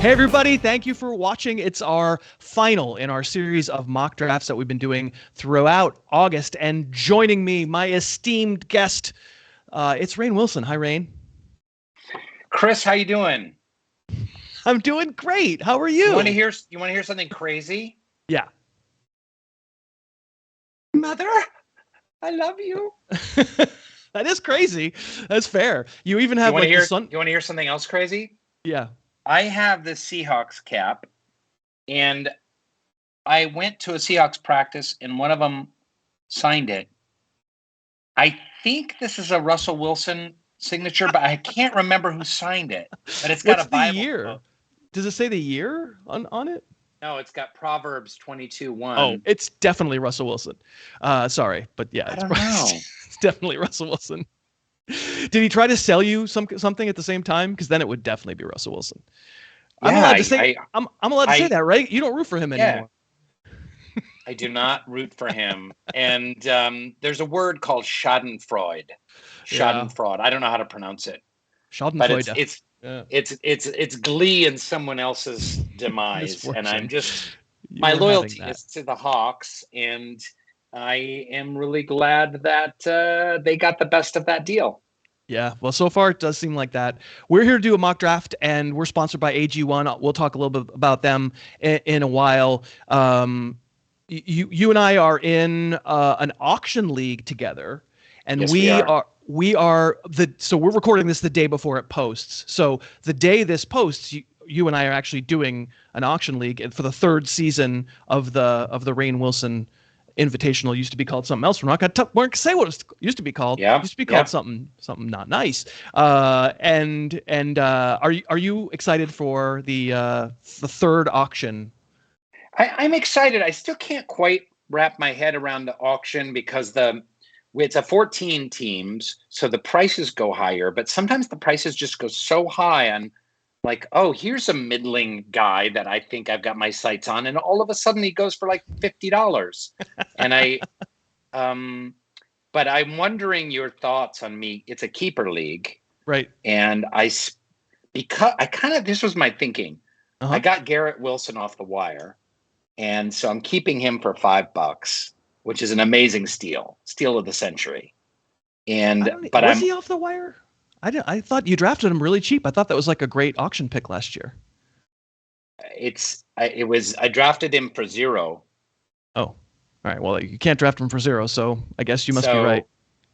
Hey, everybody. Thank you for watching. It's our final in our series of mock drafts that we've been doing throughout August. And joining me, my esteemed guest, it's Rainn Wilson. Hi, Rainn. Chris, how you doing? I'm doing great. How are you? You want to hear something crazy? Yeah. Mother, I love you. That is crazy. That's fair. You even have You want to hear something else crazy? Yeah. I have the Seahawks cap, and I went to a Seahawks practice, and one of them signed it. I think this is a Russell Wilson signature, but I can't remember who signed it. But it's got What's a Bible the year? quote. Does it say the year on it? No, it's got Proverbs 22:1. Oh, it's definitely Russell Wilson. Sorry, but yeah, I don't know. It's definitely Russell Wilson. Did he try to sell you something at the same time? Because then it would definitely be Russell Wilson. Yeah, I'm allowed to say I'm allowed to say that, right? You don't root for him anymore. I do not root for him. And there's a word called Schadenfreude. Schadenfreude. I don't know how to pronounce it. Schadenfreude. But it's glee in someone else's demise. And I'm just my loyalty is to the Hawks, and I am really glad that they got the best of that deal. Yeah, well, so far it does seem like that. We're here to do a mock draft, and we're sponsored by AG1. We'll talk a little bit about them in a while. You and I are in an auction league together, and yes, we are so we're recording this the day before it posts. So the day this posts, you and I are actually doing an auction league for the third season of the Rainn Wilson Invitational. Used to be called something else. We're not going to say what it used to be called. Yeah. It used to be called something not nice. Are you excited for the third auction? I'm excited. I still can't quite wrap my head around the auction because it's a 14 teams, so the prices go higher, but sometimes the prices just go so high on like, oh, here's a middling guy that I think I've got my sights on, and all of a sudden he goes for like $50. And but I'm wondering your thoughts on me. It's a keeper league. Right. And this was my thinking. Uh-huh. I got Garrett Wilson off the wire. And so I'm keeping him for $5, which is an amazing steal of the century. Was he off the wire? I thought you drafted him really cheap. I thought that was like a great auction pick last year. I drafted him for $0. Oh, all right. Well, you can't draft him for $0, so I guess you must be right.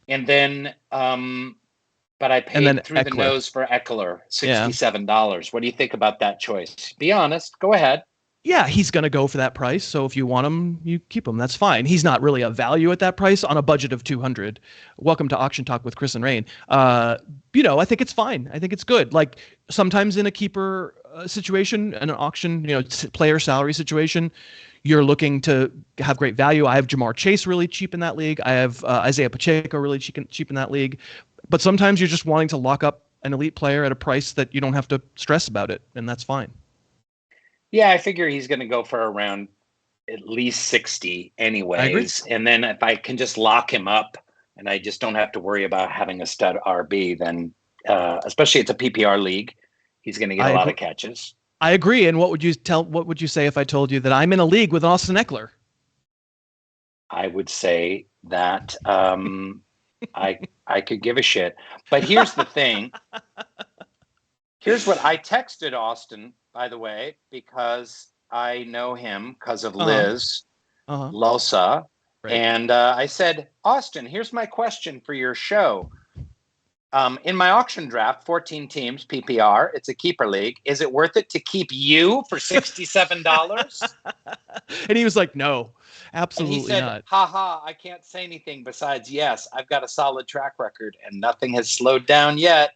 And then, but I paid through the nose for Eckler, $67. Yeah. What do you think about that choice? Be honest. Go ahead. Yeah, he's going to go for that price. So if you want him, you keep him. That's fine. He's not really a value at that price on a budget of $200. Welcome to Auction Talk with Chris and Rainn. I think it's fine. I think it's good. Like sometimes in a keeper situation, an auction, player salary situation, you're looking to have great value. I have Jamar Chase really cheap in that league. I have Isaiah Pacheco really cheap in that league. But sometimes you're just wanting to lock up an elite player at a price that you don't have to stress about it, and that's fine. Yeah, I figure he's going to go for around at least 60 anyways. And then if I can just lock him up and I just don't have to worry about having a stud RB, then especially it's a PPR league, he's going to get a lot of catches. I agree. And what would you say if I told you that I'm in a league with Austin Eckler? I would say that I could give a shit. But here's the thing. Here's what I texted Austin, by the way, because I know him because of Liz Losa. Right. And I said, Austin, here's my question for your show. In my auction draft, 14 teams, PPR, it's a keeper league. Is it worth it to keep you for $67? And he was like, no, absolutely and he said, not. Ha, I can't say anything besides yes. I've got a solid track record and nothing has slowed down yet.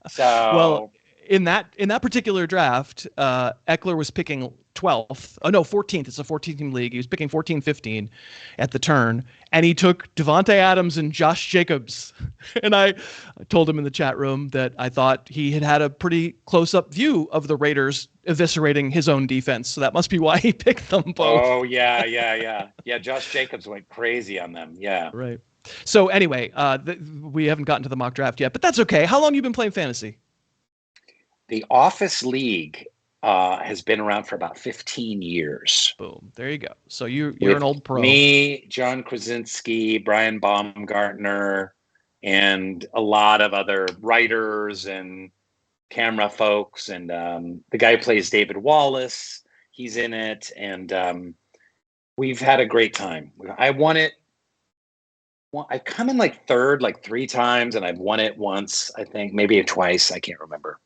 So well, in that particular draft, Eckler was picking 12th. Oh, no, 14th. It's a 14-team league. He was picking 14, 15 at the turn, and he took Devontae Adams and Josh Jacobs. And I told him in the chat room that I thought he had a pretty close-up view of the Raiders eviscerating his own defense. So that must be why he picked them both. Oh, yeah. Yeah, Josh Jacobs went crazy on them. Yeah. Right. So anyway, we haven't gotten to the mock draft yet, but that's okay. How long have you been playing fantasy? the Office League has been around for about 15 years. Boom. There you go. So you're With an old pro. me, John Krasinski, Brian Baumgartner, and a lot of other writers and camera folks. And the guy who plays David Wallace, he's in it. And we've had a great time. I won it. I've come in like third, like 3 times, and I've won it once, I think, maybe twice. I can't remember.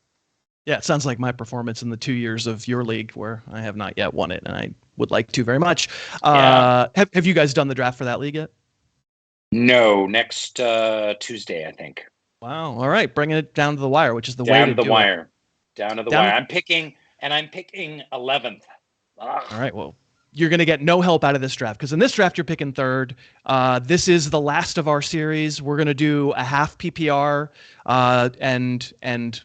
Yeah, it sounds like my performance in the 2 years of your league where I have not yet won it, and I would like to very much. Have you guys done the draft for that league yet? No, next Tuesday, I think. Wow. All right, bringing it down to the wire, which is the way Down to to the do wire. it. Down to the wire. I'm picking 11th. All right, well, you're going to get no help out of this draft because in this draft, you're picking third. This is the last of our series. We're going to do a half PPR and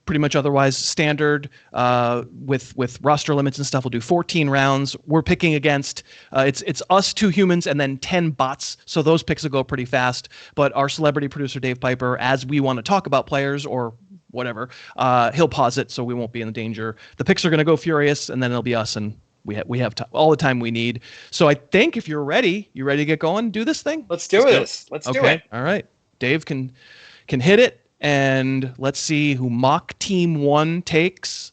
pretty much otherwise standard with roster limits and stuff. We'll do 14 rounds. We're picking against it's us 2 humans and then 10 bots. So those picks will go pretty fast. But our celebrity producer Dave Pyper, as we want to talk about players or whatever, he'll pause it so we won't be in danger. The picks are going to go furious, and then it'll be us, and we have all the time we need. So I think if you're ready, you ready to get going? Do this thing. Let's do this. Let's do it. All right. Dave can hit it. And let's see who mock team 1 takes.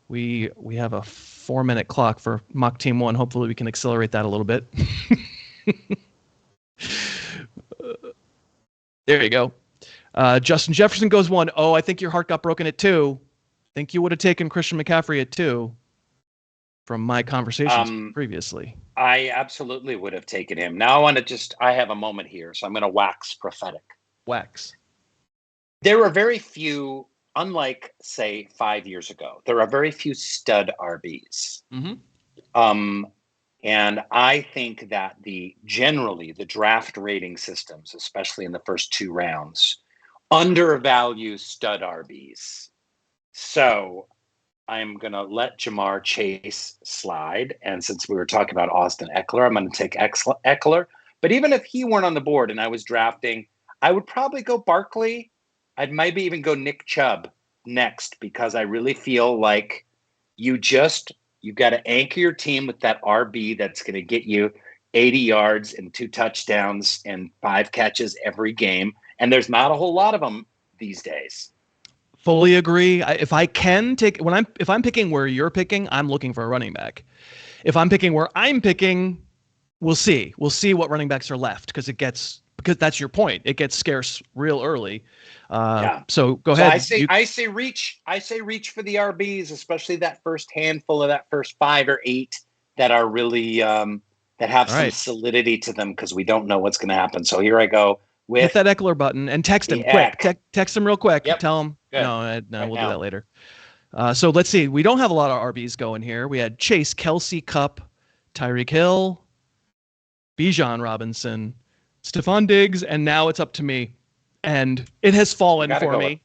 We have a 4-minute clock for mock team 1. Hopefully we can accelerate that a little bit. There you go. Justin Jefferson goes 1. Oh, I think your heart got broken at 2. I think you would have taken Christian McCaffrey at 2 from my conversations previously. I absolutely would have taken him. Now I have a moment here, so I'm going to wax prophetic. Wax. There are very few, unlike, say, 5 years ago, there are very few stud RBs. Mm-hmm. And I think that generally the draft rating systems, especially in the first 2 rounds, undervalue stud RBs. So I'm going to let Jamar Chase slide. And since we were talking about Austin Eckler, I'm going to take Eckler. But even if he weren't on the board and I was drafting, I would probably go Barkley. I'd maybe even go Nick Chubb next because I really feel like you've got to anchor your team with that RB that's going to get you 80 yards and 2 touchdowns and 5 catches every game. And there's not a whole lot of them these days. Fully agree. If I'm picking where you're picking, I'm looking for a running back. If I'm picking where I'm picking, we'll see. We'll see what running backs are left because that's your point. It gets scarce real early. So go ahead. I say reach for the RBs, especially that first handful of that first 5 or 8 that are really that have some solidity to them because we don't know what's going to happen. So here I go with hit that Eckler button and text him quick. Text him real quick. Yep. Tell him. Good. No, we'll do that later. So let's see. We don't have a lot of RBs going here. We had Chase, Kelsey, Kupp, Tyreek Hill, Bijan Robinson, Stephon Diggs, and now it's up to me. And it has fallen for me.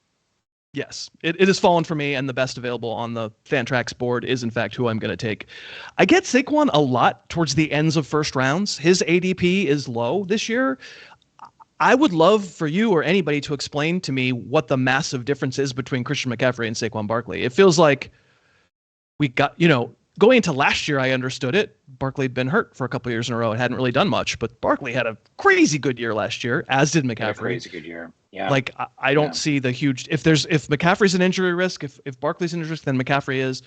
Yes, it has fallen for me, and the best available on the Fantrax board is, in fact, who I'm going to take. I get Saquon a lot towards the ends of first rounds. His ADP is low this year. I would love for you or anybody to explain to me what the massive difference is between Christian McCaffrey and Saquon Barkley. It feels like we got, going into last year, I understood it. Barkley had been hurt for a couple of years in a row. It hadn't really done much, but Barkley had a crazy good year last year, as did McCaffrey. A crazy good year. Yeah. Like I don't see the huge. If McCaffrey's an injury risk, if Barkley's an injury risk, then McCaffrey is.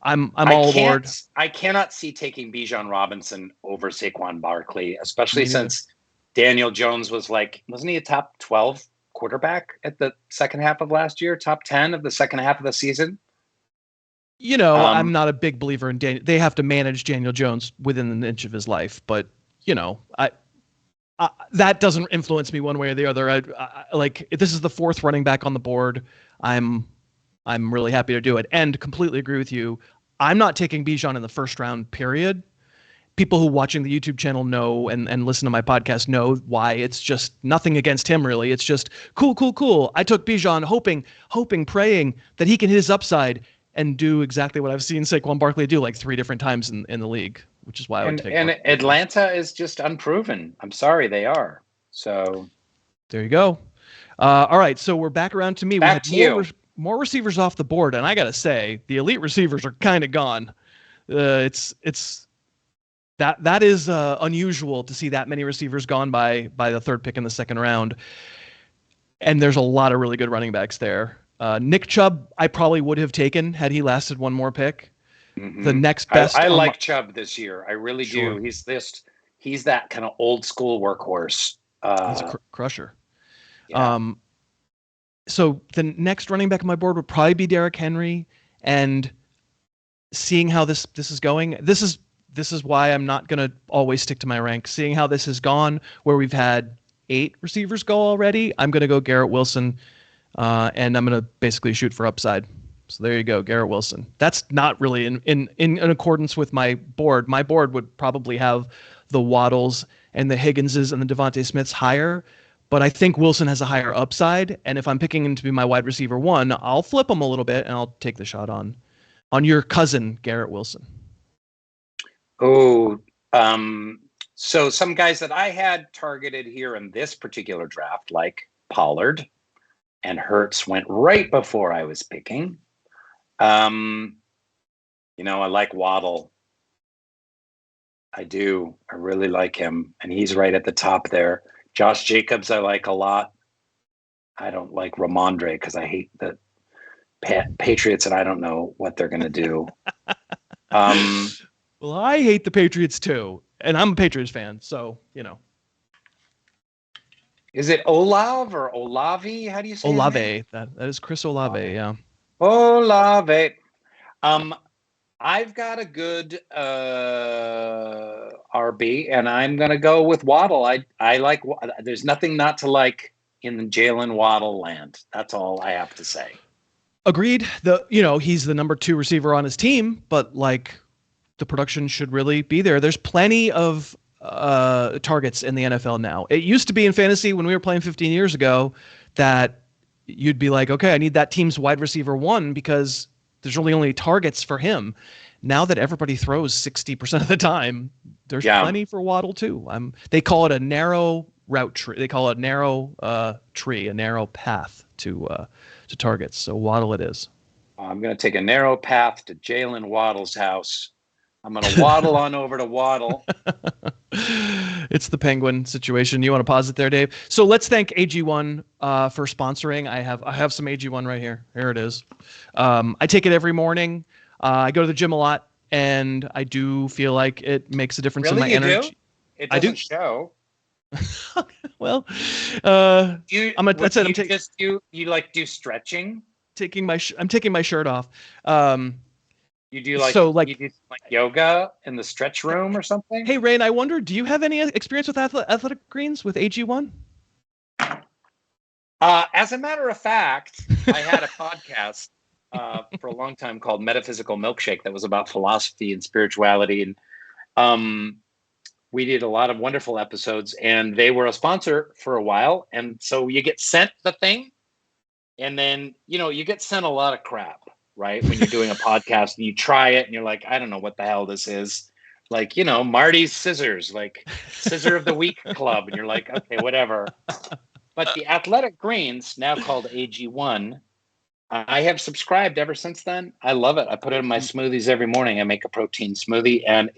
I'm all aboard. I cannot see taking Bijan Robinson over Saquon Barkley, especially since Daniel Jones wasn't he a top 12 quarterback at the second half of last year? Top 10 of the second half of the season? I'm not a big believer in Daniel. They have to manage Daniel Jones within an inch of his life, but that doesn't influence me one way or the other. If this is the 4th running back on the board, I'm really happy to do it, and completely agree with you. I'm not taking Bijan in the first round. Period. People who watching the YouTube channel know and listen to my podcast know why. It's just nothing against him, really. It's just cool. I took Bijan hoping, praying that he can hit his upside and do exactly what I've seen Saquon Barkley do like 3 different times in the league, which is why I would take him. And Atlanta is just unproven. I'm sorry, they are. So there you go. All right, so we're back around to me. Back to you. more receivers off the board, and I gotta say, the elite receivers are kind of gone. It's that is unusual to see that many receivers gone by the third pick in the second round. And there's a lot of really good running backs there. Nick Chubb, I probably would have taken had he lasted one more pick. Mm-hmm. The next best. I like Chubb this year. I really Sure. do. He's that kind of old school workhorse. He's a crusher. Yeah. So the next running back on my board would probably be Derrick Henry. And seeing how this is going, this is why I'm not going to always stick to my rank. Seeing how this has gone, where we've had 8 receivers go already, I'm going to go Garrett Wilson, and I'm going to basically shoot for upside. So there you go, Garrett Wilson. That's not really in accordance with my board. My board would probably have the Waddles and the Higginses and the Devontae Smiths higher, but I think Wilson has a higher upside. And if I'm picking him to be my wide receiver 1, I'll flip him a little bit and I'll take the shot on your cousin, Garrett Wilson. Oh, so some guys that I had targeted here in this particular draft, like Pollard and Hurts, went right before I was picking. I like Waddle. I do. I really like him, and he's right at the top there. Josh Jacobs, I like a lot. I don't like Ramondre because I hate the Patriots, and I don't know what they're going to do. Well, I hate the Patriots too, and I'm a Patriots fan, so Is it Olav or Olavi? How do you say Olave? That is Chris Olave. Yeah. Olave. I've got a good RB, and I'm going to go with Waddle. I like. There's nothing not to like in Jalen Waddle land. That's all I have to say. Agreed. He's the number 2 receiver on his team, but the production should really be there. There's plenty of targets in the NFL now. It used to be in fantasy when we were playing 15 years ago that you'd be like, okay, I need that team's wide receiver 1 because there's really only targets for him. Now that everybody throws 60% of the time, there's plenty for Waddle too. They call it a narrow route tree. They call it a narrow tree, a narrow path to targets. So Waddle it is. I'm going to take a narrow path to Jalen Waddle's house. I'm going to waddle on over to Waddle. It's the Penguin situation. You want to pause it there, Dave? So let's thank AG1 for sponsoring. I have some AG1 right here. Here it is. I take it every morning. I go to the gym a lot, and I do feel like it makes a difference in my energy. Do? It doesn't show. Well, you do stretching? I'm taking my shirt off. You do you do yoga in the stretch room or something? Hey, Rainn, I wonder, do you have any experience with athletic greens with AG1? As a matter of fact, I had a podcast for a long time called Metaphysical Milkshake that was about philosophy and spirituality. And we did a lot of wonderful episodes, and they were a sponsor for a while. And so you get sent the thing, and then, you get sent a lot of crap. Right? When you're doing a podcast and you try it and you're like, I don't know what the hell this is. Like, Marty's Scissors, like Scissor of the Week Club. And you're like, okay, whatever. But the Athletic Greens, now called AG1, I have subscribed ever since then. I love it. I put it in my smoothies every morning. I make a protein smoothie, and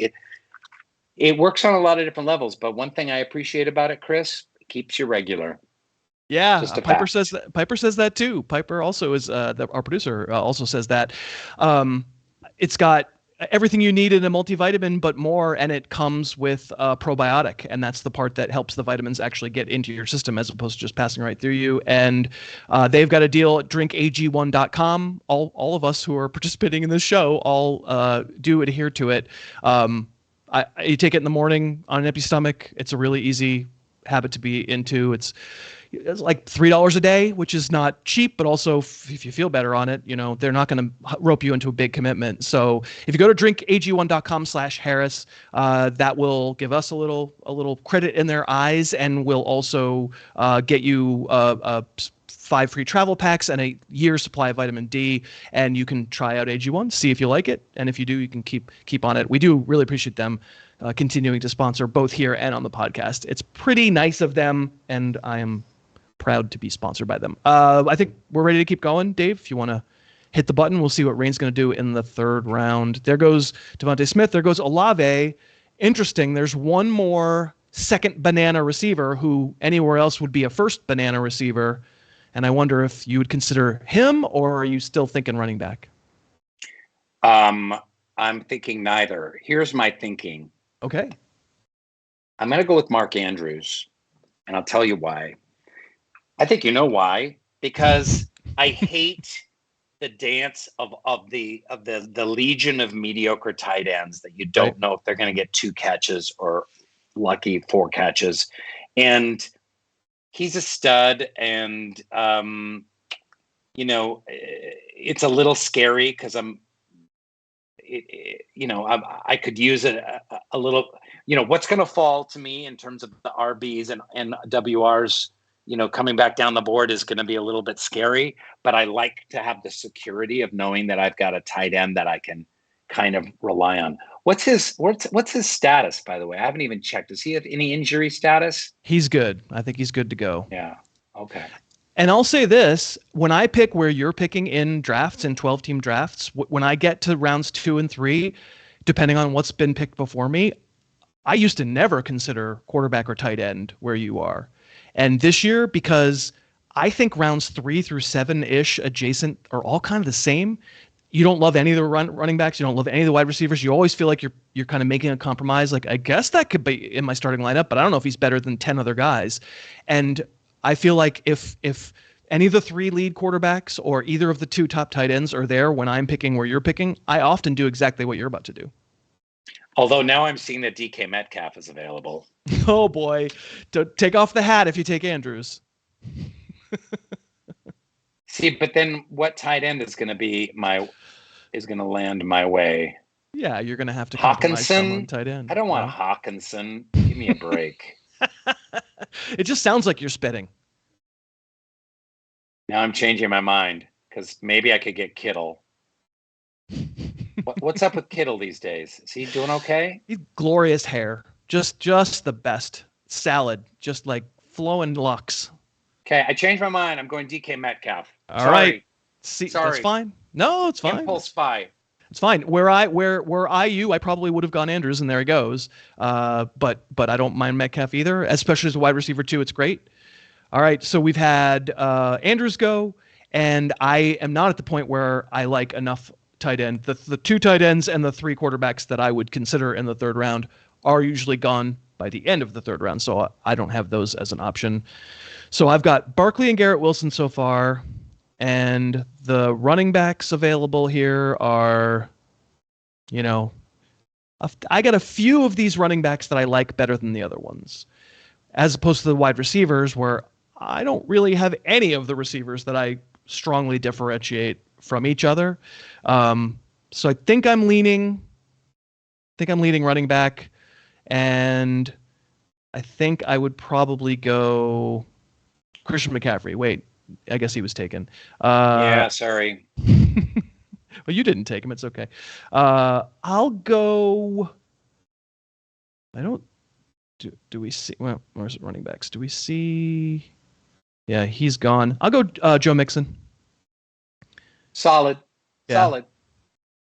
it works on a lot of different levels. But one thing I appreciate about it, Chris, it keeps you regular. Yeah, Pyper says that. Pyper says that too. Pyper also is our producer. Also says that it's got everything you need in a multivitamin, but more, and it comes with a probiotic, and that's the part that helps the vitamins actually get into your system as opposed to just passing right through you. And they've got a deal at drinkag1.com. All of us who are participating in this show all do adhere to it. You take it in the morning on an empty stomach. It's a really easy habit to be into. It's like $3 a day, which is not cheap, but also if you feel better on it, they're not going to rope you into a big commitment. So if you go to drinkag1.com/Harris, that will give us a little credit in their eyes, and will also get you 5 free travel packs and a year's supply of vitamin D. And you can try out AG1, see if you like it, and if you do, you can keep on it. We do really appreciate them continuing to sponsor both here and on the podcast. It's pretty nice of them, and I am proud to be sponsored by them. I think we're ready to keep going. Dave, if you want to hit the button, we'll see what Rainn's going to do in the third round. There goes Devontae Smith. There goes Olave. Interesting. There's one more second banana receiver who anywhere else would be a first banana receiver. And I wonder if you would consider him, or are you still thinking running back? I'm thinking neither. Here's my thinking. Okay. I'm going to go with Mark Andrews, and I'll tell you why. I think you know why. Because I hate the dance of the legion of mediocre tight ends that you don't know if they're going to get 2 catches or lucky 4 catches. And he's a stud, and it's a little scary because I could use it a little. What's going to fall to me in terms of the RBs and WRs, coming back down the board is going to be a little bit scary. But I like to have the security of knowing that I've got a tight end that I can kind of rely on. What's his status, by the way? I haven't even checked. Does he have any injury status? He's good. I think he's good to go. Yeah. Okay. And I'll say this, when I pick where you're picking in drafts, in 12-team drafts, when I get to rounds 2 and 3, depending on what's been picked before me, I used to never consider quarterback or tight end where you are. And this year, because I think rounds 3 through 7-ish adjacent are all kind of the same. You don't love any of the running backs. You don't love any of the wide receivers. You always feel like you're kind of making a compromise. Like, I guess that could be in my starting lineup, but I don't know if he's better than 10 other guys. And I feel like if any of the 3 lead quarterbacks or either of the 2 top tight ends are there when I'm picking where you're picking, I often do exactly what you're about to do. Although now I'm seeing that DK Metcalf is available. Oh boy, take off the hat if you take Andrews. See, but then what tight end is going to land my way? Yeah, you're going to have to compromise someone tight end. I don't want Hawkinson. Give me a break. It just sounds like you're spitting. Now I'm changing my mind because maybe I could get Kittle. What's up with Kittle these days? Is he doing okay? He's glorious hair. Just the best. Salad. Just like flowing locks. Okay, I changed my mind. I'm going DK Metcalf. All right. Sorry. That's fine. No, it's fine. Impulse buy. It's fine. Where IU, I probably would have gone Andrews, and there he goes. But I don't mind Metcalf either, especially as a wide receiver too. It's great. All right, so we've had Andrews go, and I am not at the point where I like enough tight end. The 2 tight ends and the 3 quarterbacks that I would consider in the third round are usually gone by the end of the third round, so I don't have those as an option. So I've got Barkley and Garrett Wilson so far. And the running backs available here are, I got a few of these running backs that I like better than the other ones, as opposed to the wide receivers where I don't really have any of the receivers that I strongly differentiate from each other. So I think I'm leaning running back, and I think I would probably go Christian McCaffrey. Wait. I guess he was taken. Yeah, sorry. Well, you didn't take him. It's okay. I'll go. I don't. Do we see? Well, where's it running backs? Do we see? Yeah, he's gone. I'll go Joe Mixon. Solid. Yeah. Solid.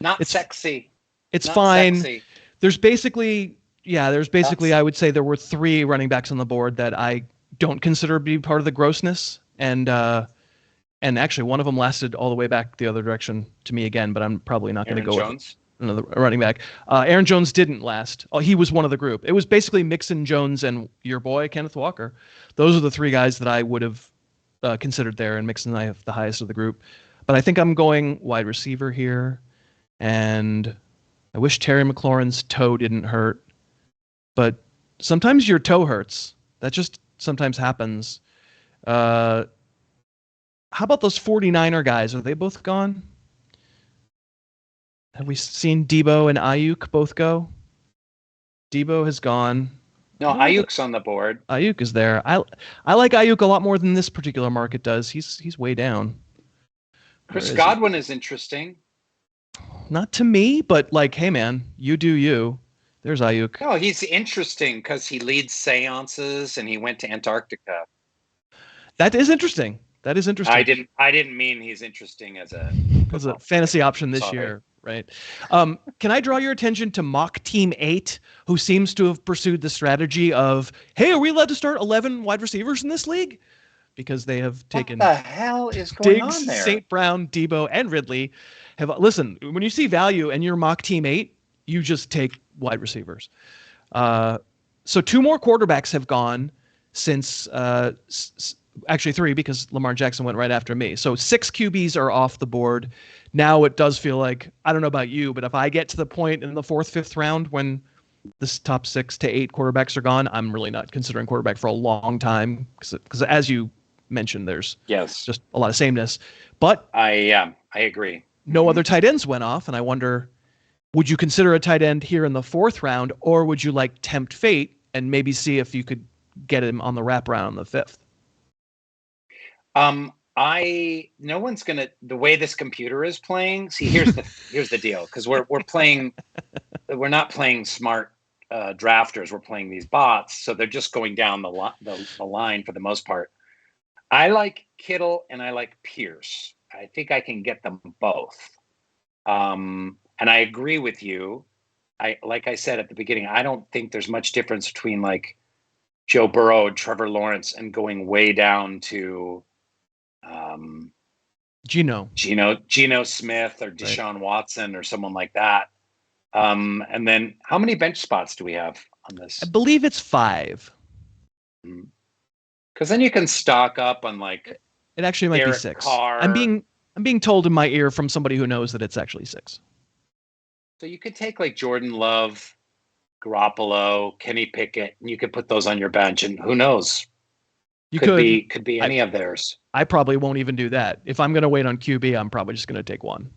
Not sexy. It's Not fine. Sexy. There's basically, I would say there were 3 running backs on the board that I don't consider to be part of the grossness. And actually, one of them lasted all the way back the other direction to me again, but I'm probably not going to go Jones? with another running back. Aaron Jones didn't last. Oh, he was one of the group. It was basically Mixon, Jones, and your boy, Kenneth Walker. Those are the 3 guys that I would have considered there, and Mixon and I have the highest of the group. But I think I'm going wide receiver here, and I wish Terry McLaurin's toe didn't hurt. But sometimes your toe hurts. That just sometimes happens. How about those 49er guys? Are they both gone? Have we seen Debo and Ayuk both go? Debo has gone. No, Ayuk's on the board. Ayuk is there. I like Ayuk a lot more than this particular market does. He's way down. Chris Godwin is interesting. Not to me, but like, hey man, you do you. There's Ayuk. No, he's interesting because he leads seances and he went to Antarctica. That is interesting. That is interesting. I didn't mean he's interesting as a fantasy option this year, right? Can I draw your attention to Mock Team 8, who seems to have pursued the strategy of, hey, are we allowed to start 11 wide receivers in this league? Because they have taken what the hell is going Diggs, on there? St. Brown, Debo, and Ridley. Listen, when you see value and you're Mock Team 8, you just take wide receivers. So 2 more quarterbacks have gone since actually 3, because Lamar Jackson went right after me. So 6 QBs are off the board. Now it does feel like, I don't know about you, but if I get to the point in the 4th, 5th round when this top 6 to 8 quarterbacks are gone, I'm really not considering quarterback for a long time, because as you mentioned, there's just a lot of sameness. But I agree. No other tight ends went off, and I wonder, would you consider a tight end here in the 4th round, or would you like tempt fate and maybe see if you could get him on the wraparound on the 5th? No one's gonna, the way this computer is playing. See, here's the deal, because we're not playing smart drafters. We're playing these bots, so they're just going down the line for the most part. I like Kittle and I like Pierce. I think I can get them both. And I agree with you. Like I said at the beginning, I don't think there's much difference between like Joe Burrow, Trevor Lawrence, and going way down to Geno Smith or Deshaun Watson or someone like that. And then how many bench spots do we have on this? I believe it's 5. Because then you can stock up on like it actually might Derek be 6. Carr. I'm being told in my ear from somebody who knows that it's actually 6. So you could take like Jordan Love, Garoppolo, Kenny Pickett, and you could put those on your bench, and who knows? Could be any of theirs. I probably won't even do that. If I'm going to wait on QB, I'm probably just going to take one.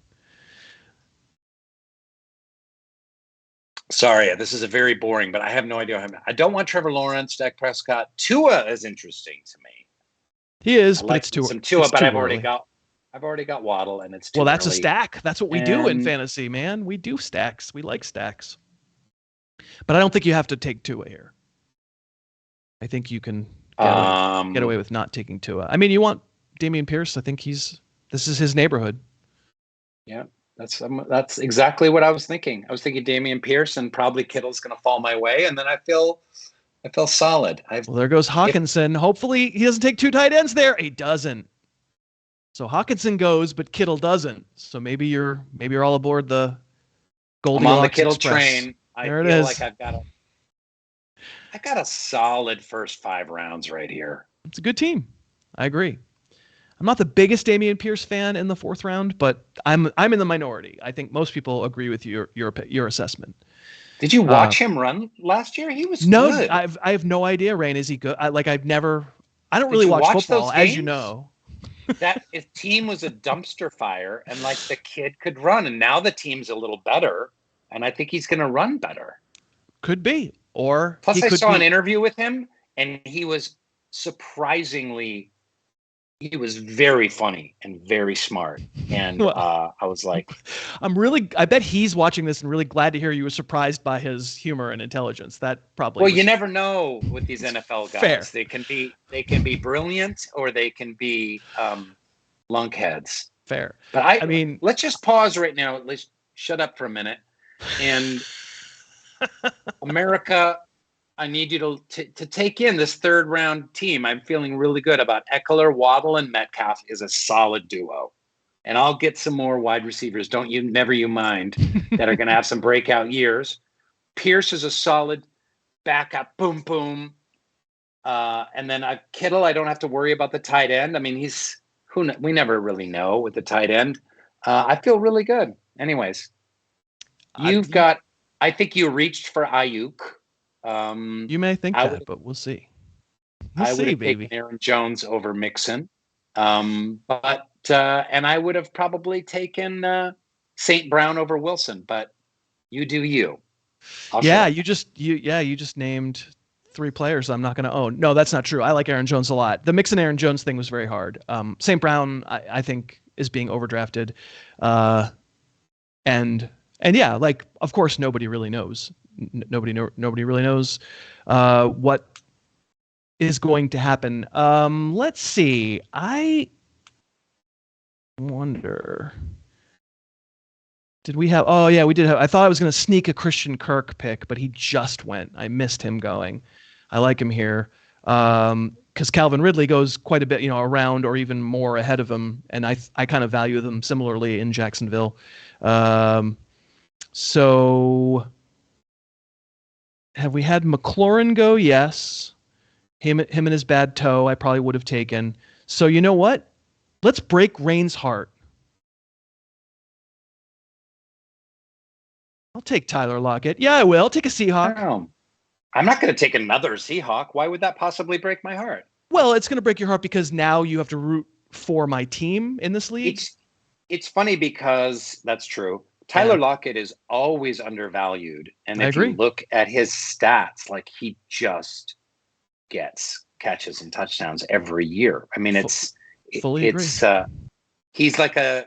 Sorry, this is a very boring, but I have no idea. I don't want Trevor Lawrence, Dak Prescott. Tua is interesting to me. He is, but like it's too. Some Tua, it's but too I've early. already got Waddle, and it's too well. That's early. a stack. That's what we do in fantasy, man. We do stacks. We like stacks. But I don't think you have to take Tua here. I think you can get away with not taking Tua. I mean, you want Dameon Pierce. I think this is his neighborhood. Yeah, that's exactly what I was thinking. I was thinking Dameon Pierce, and probably Kittle's going to fall my way, and then I feel solid. Well, there goes Hawkinson. Hopefully he doesn't take 2 tight ends there. He doesn't. So Hawkinson goes, but Kittle doesn't. So maybe you're all aboard the Goldilocks I'm on the Kittle Express. train. I feel like I got a solid first 5 rounds right here. It's a good team. I agree. I'm not the biggest Dameon Pierce fan in the 4th round, but I'm in the minority. I think most people agree with your assessment. Did you watch him run last year? He was good. I have no idea. Rainn, is he good? I don't really watch football, as you know. That his team was a dumpster fire, and like the kid could run, and now the team's a little better, and I think he's going to run better. Could be, or plus I saw an interview with him, and he was very funny and very smart, and I was like, I bet he's watching this and really glad to hear you were surprised by his humor and intelligence. That probably. Well, you never know with these NFL guys. Fair. They can be brilliant or they can be lunkheads. Fair. But I mean, let's just pause right now. Let's shut up for a minute. And America, I need you to take in this 3rd round team. I'm feeling really good about Eckler, Waddle, and Metcalf is a solid duo. And I'll get some more wide receivers. Never you mind, that are going to have some breakout years. Pierce is a solid backup. Boom, boom. And then Kittle, I don't have to worry about the tight end. I mean, we never really know with the tight end. I feel really good. Anyways, I think you reached for Ayuk. You may think but we'll see. I would have taken Aaron Jones over Mixon, but I would have probably taken St. Brown over Wilson. But you do you. You just named 3 players I'm not going to own. No, that's not true. I like Aaron Jones a lot. The Mixon Aaron Jones thing was very hard. St. Brown, I think, is being overdrafted, and yeah, like of course nobody really knows. Nobody really knows what is going to happen. Let's see. I wonder. Did we have? Oh yeah, we did have. I thought I was going to sneak a Christian Kirk pick, but he just went. I missed him going. I like him here because Calvin Ridley goes quite a bit, around or even more ahead of him, and I kind of value them similarly in Jacksonville. So have we had McLaurin go? Yes. Him and his bad toe, I probably would have taken. So you know what? Let's break Rainn's heart. I'll take Tyler Lockett. Yeah, I will. I'll take a Seahawk. No, I'm not going to take another Seahawk. Why would that possibly break my heart? Well, it's going to break your heart because now you have to root for my team in this league. It's funny because that's true. Tyler Lockett is always undervalued. And if you look at his stats, like he just gets catches and touchdowns every year. I mean, he's like I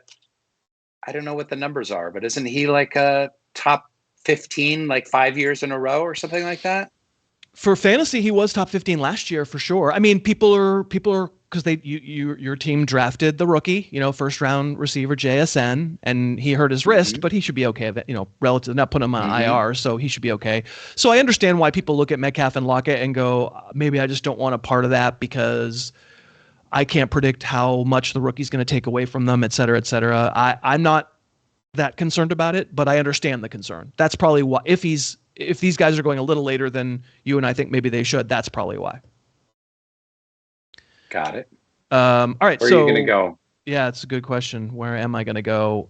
don't know what the numbers are, but isn't he like a top 15, like 5 years in a row or something like that? For fantasy, he was top 15 last year for sure. I mean, people are because your team drafted the rookie, first round receiver JSN, and he hurt his wrist, but he should be okay. Relative, not putting him on IR, so he should be okay. So I understand why people look at Metcalf and Lockett and go, maybe I just don't want a part of that because I can't predict how much the rookie's going to take away from them, et cetera, et cetera. I'm not that concerned about it, but I understand the concern. That's probably why. If these guys are going a little later than you and I think maybe they should, that's probably why. Got it. All right. Where are you going to go? Yeah, it's a good question. Where am I going to go?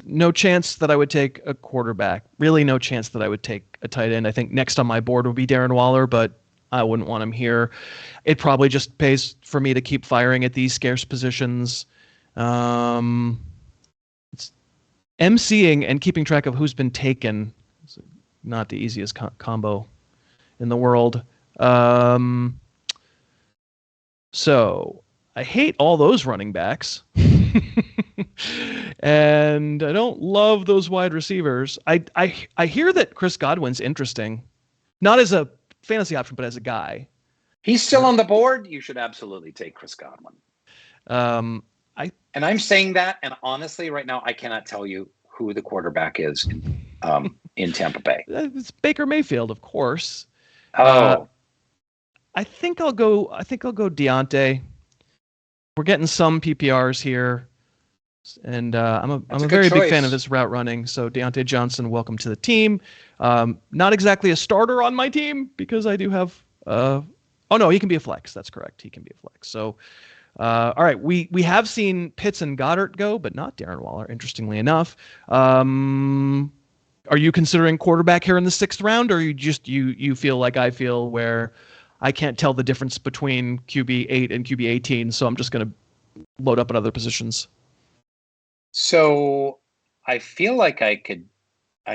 No chance that I would take a quarterback. Really, no chance that I would take a tight end. I think next on my board would be Darren Waller, but I wouldn't want him here. It probably just pays for me to keep firing at these scarce positions. It's emceeing and keeping track of who's been taken. It's not the easiest combo in the world. So I hate all those running backs. And I don't love those wide receivers. I hear that Chris Godwin's interesting. Not as a fantasy option, but as a guy. He's still on the board. You should absolutely take Chris Godwin. And I'm saying that, and honestly, right now, I cannot tell you who the quarterback is in Tampa Bay. It's Baker Mayfield, of course. I think I'll go Deontay. We're getting some PPRs here, and I'm a very big fan of his route running. So Deontay Johnson, welcome to the team. Not exactly a starter on my team because I do have. Oh no, he can be a flex. That's correct. He can be a flex. So. All right, we have seen Pitts and Goddard go, but not Darren Waller, interestingly enough. Are you considering quarterback here in the 6th round, or you feel like I feel where I can't tell the difference between QB 8 and QB 18, so I'm just going to load up at other positions? So I feel like I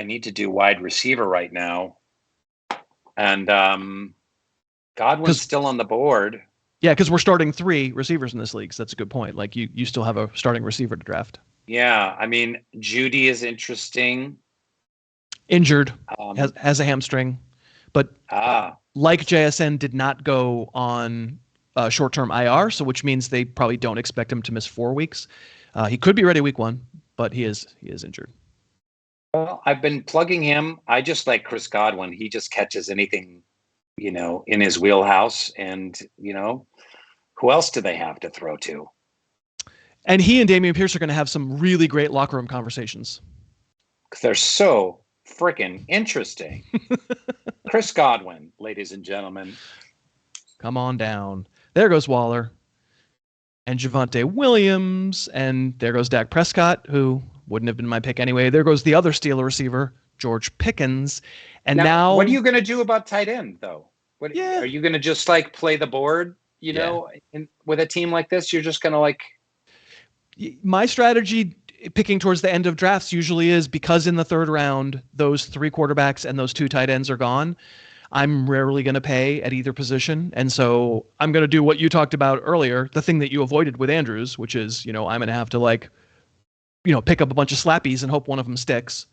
need to do wide receiver right now, and Godwin's still on the board. Yeah, because we're starting 3 receivers in this league, so that's a good point. Like you still have a starting receiver to draft. Yeah, I mean, Judy is interesting. Injured, has a hamstring, but like JSN did not go on short-term IR, so which means they probably don't expect him to miss 4 weeks. He could be ready week 1, but he is injured. Well, I've been plugging him. I just like Chris Godwin. He just catches anything, in his wheelhouse, and who else do they have to throw to? And he and Dameon Pierce are going to have some really great locker room conversations. Because they're so freaking interesting. Chris Godwin, ladies and gentlemen. Come on down. There goes Waller. And Javonte Williams. And there goes Dak Prescott, who wouldn't have been my pick anyway. There goes the other Steeler receiver, George Pickens. And now what are you going to do about tight end, though? Are you going to just play the board? With a team like this, you're just going to My strategy picking towards the end of drafts usually is because in the 3rd round, those 3 quarterbacks and those 2 tight ends are gone. I'm rarely going to pay at either position. And so I'm going to do what you talked about earlier, the thing that you avoided with Andrews, which is, I'm going to have to pick up a bunch of slappies and hope one of them sticks,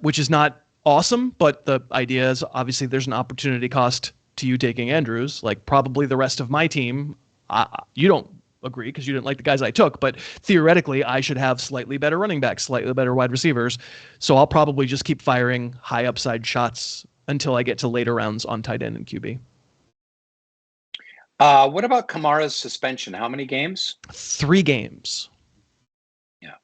which is not awesome. But the idea is obviously there's an opportunity cost to you taking Andrews, like probably the rest of my team, you don't agree because you didn't like the guys I took, but theoretically I should have slightly better running backs, slightly better wide receivers. So I'll probably just keep firing high upside shots until I get to later rounds on tight end and QB. What about Kamara's suspension? How many games? 3 games. Yeah.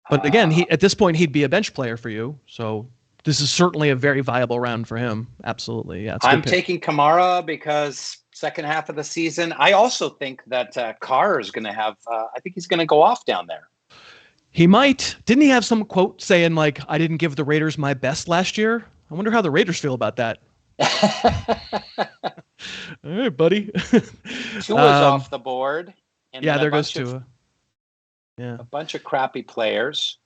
But again, at this point, he'd be a bench player for you. So this is certainly a very viable round for him. Absolutely. Yeah. I'm taking Kamara because second half of the season. I also think that Carr is going to have, I think he's going to go off down there. He might. Didn't he have some quote saying, like, I didn't give the Raiders my best last year? I wonder how the Raiders feel about that. All right, buddy. Tua's off the board. And yeah, there goes Tua. Yeah, a bunch of crappy players.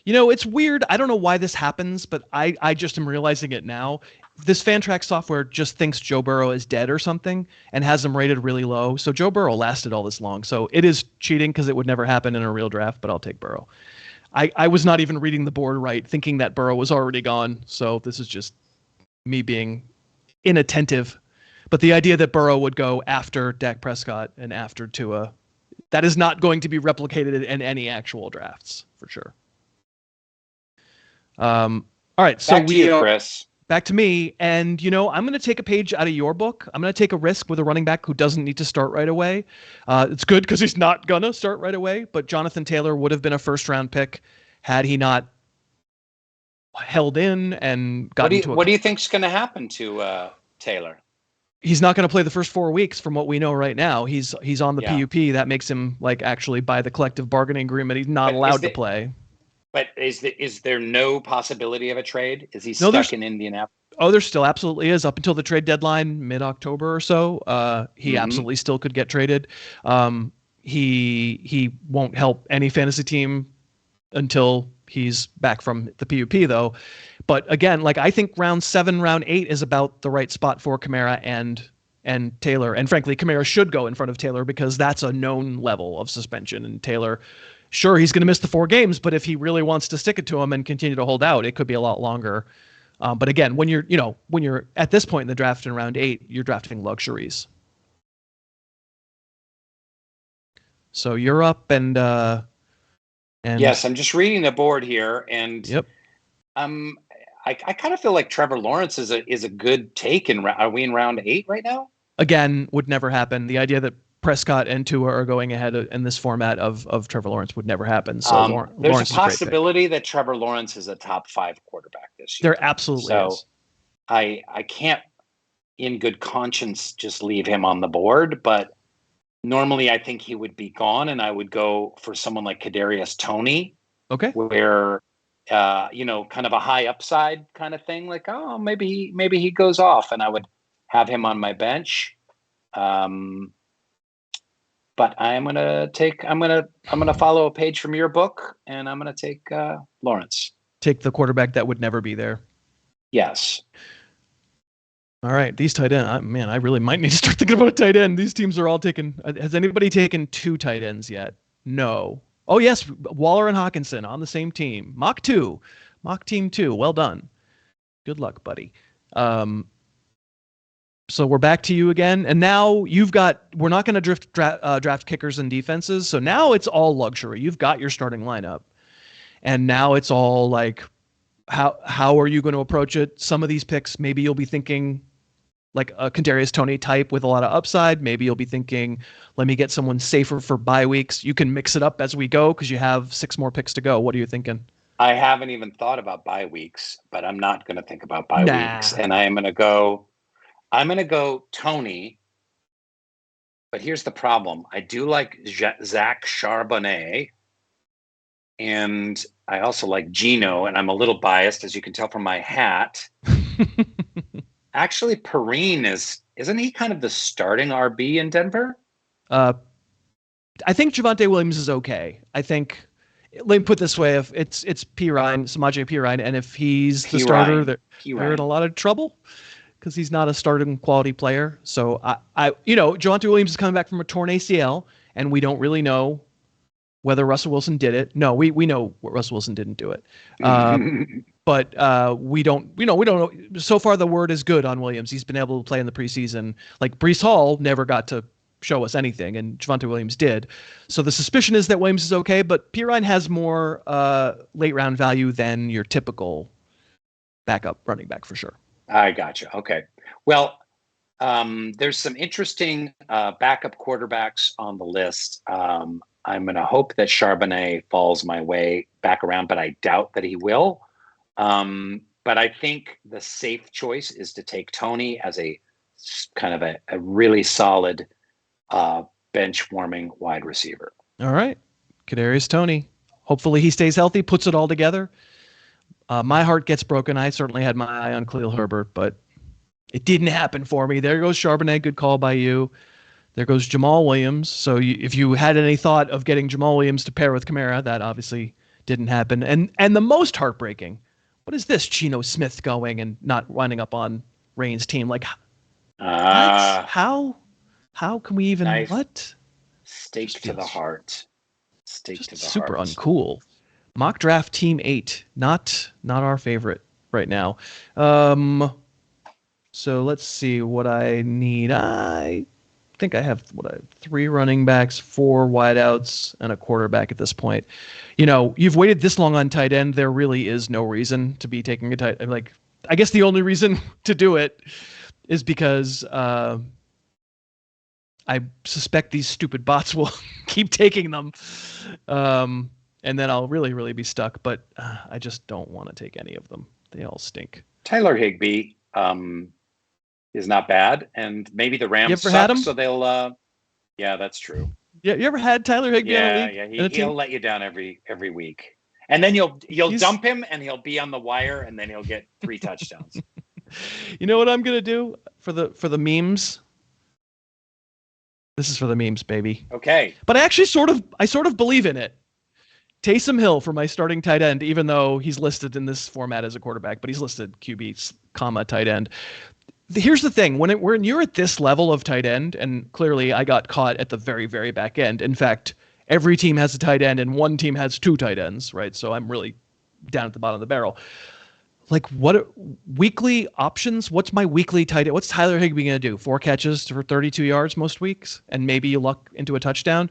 You know, it's weird. I don't know why this happens, but I just am realizing it now. This Fantrax software just thinks Joe Burrow is dead or something and has him rated really low. So Joe Burrow lasted all this long. So it is cheating because it would never happen in a real draft, but I'll take Burrow. I was not even reading the board right, thinking that Burrow was already gone. So this is just me being inattentive. But the idea that Burrow would go after Dak Prescott and after Tua, that is not going to be replicated in any actual drafts for sure. All right, so back to you, Chris. Back to me, and I'm going to take a page out of your book. I'm going to take a risk with a running back who doesn't need to start right away. It's good because he's not going to start right away, but Jonathan Taylor would have been a first-round pick had he not held in and gotten to. What do you think's going to happen to Taylor? He's not going to play the first 4 weeks from what we know right now. He's on the PUP. That makes him, like, actually by the collective bargaining agreement, he's not allowed to play. But is there no possibility of a trade? Is he stuck in Indianapolis? Oh, there still absolutely is. Up until the trade deadline, mid-October or so, he absolutely still could get traded. He won't help any fantasy team until he's back from the PUP, though. But again, like, I think round 7, round 8 is about the right spot for Kamara and Taylor. And frankly, Kamara should go in front of Taylor because that's a known level of suspension. And Taylor, sure, he's going to miss the 4 games, but if he really wants to stick it to him and continue to hold out, it could be a lot longer. But again, when you're at this point in the draft in round 8, you're drafting luxuries. So you're up and yes, I'm just reading the board here, and yep. I kind of feel like Trevor Lawrence is a good take. Are we in round 8 right now? Again, would never happen. The idea that Prescott and Tua are going ahead in this format of Trevor Lawrence would never happen. So there's Lawrence a possibility that Trevor Lawrence is a top 5 quarterback this year. There absolutely is. I can't, in good conscience, just leave him on the board. But normally, I think he would be gone, and I would go for someone like Kadarius Toney. Okay. Where kind of a high upside kind of thing. Like, oh, maybe he goes off, and I would have him on my bench. But I'm gonna follow a page from your book, and I'm gonna take Lawrence. Take the quarterback that would never be there. Yes. All right, these tight end. Man, I really might need to start thinking about a tight end. These teams are all taken. Has anybody taken 2 tight ends yet? No. Oh yes, Waller and Hawkinson on the same team. Mock team 2. Well done. Good luck, buddy. So we're back to you again, and now we're not going to draft kickers and defenses. So now it's all luxury. You've got your starting lineup, and now it's all like, how are you going to approach it? Some of these picks, maybe you'll be thinking like a Kadarius Toney type with a lot of upside. Maybe you'll be thinking, let me get someone safer for bye weeks. You can mix it up as we go because you have 6 more picks to go. What are you thinking? I haven't even thought about bye weeks, but I'm not going to think about bye weeks, and I'm going to go Toney, but here's the problem. I do like Zach Charbonnet, and I also like Geno, and I'm a little biased, as you can tell from my hat. Actually, Perrine isn't he kind of the starting RB in Denver? I think Javonte Williams is okay. I think, let me put it this way, if it's Samaje Perine, and if he's the starter, they're in a lot of trouble, because he's not a starting quality player. So Javonte Williams is coming back from a torn ACL, and we don't really know whether Russell Wilson did it. No, we know Russell Wilson didn't do it. But we don't know. So far, the word is good on Williams. He's been able to play in the preseason. Like Breece Hall never got to show us anything, and Javonte Williams did. So the suspicion is that Williams is okay, but Pirine has more late round value than your typical backup running back for sure. I gotcha. Okay. Well, there's some interesting backup quarterbacks on the list. I'm going to hope that Charbonnet falls my way back around, but I doubt that he will. But I think the safe choice is to take Tony as a kind of a really solid bench warming wide receiver. All right. Kadarius Toney. Hopefully he stays healthy, puts it all together. My heart gets broken. I certainly had my eye on Khalil Herbert, but it didn't happen for me. There goes Charbonnet. Good call by you. There goes Jamal Williams. So if you had any thought of getting Jamal Williams to pair with Kamara, that obviously didn't happen. And the most heartbreaking, what is this Geno Smith going and not winding up on Rainn's team? Like, how can we even, what? Stake to the heart. Stake to the heart. Super uncool. Mock draft team 8, not our favorite right now. So let's see what I need. I think I have 3 running backs, 4 wideouts, and a quarterback at this point. You've waited this long on tight end. There really is no reason to be taking a tight end. Like, I guess the only reason to do it is because I suspect these stupid bots will keep taking them. And then I'll really, really be stuck. But I just don't want to take any of them. They all stink. Tyler Higbee is not bad. And maybe the Rams suck, so they'll... yeah, that's true. Yeah, you ever had Tyler Higbee on a league? Yeah, he'll let you down every week. And then you'll dump him, and he'll be on the wire, and then he'll get 3 touchdowns. You know what I'm going to do for the memes? This is for the memes, baby. Okay. But I actually sort of believe in it. Taysom Hill for my starting tight end, even though he's listed in this format as a quarterback, but he's listed QB, tight end. Here's the thing. When you're at this level of tight end, and clearly I got caught at the very, very back end. In fact, every team has a tight end and one team has 2 tight ends, right? So I'm really down at the bottom of the barrel. Like, what weekly options? What's my weekly tight end? What's Tyler Higbee going to do? 4 catches for 32 yards most weeks, and maybe you luck into a touchdown.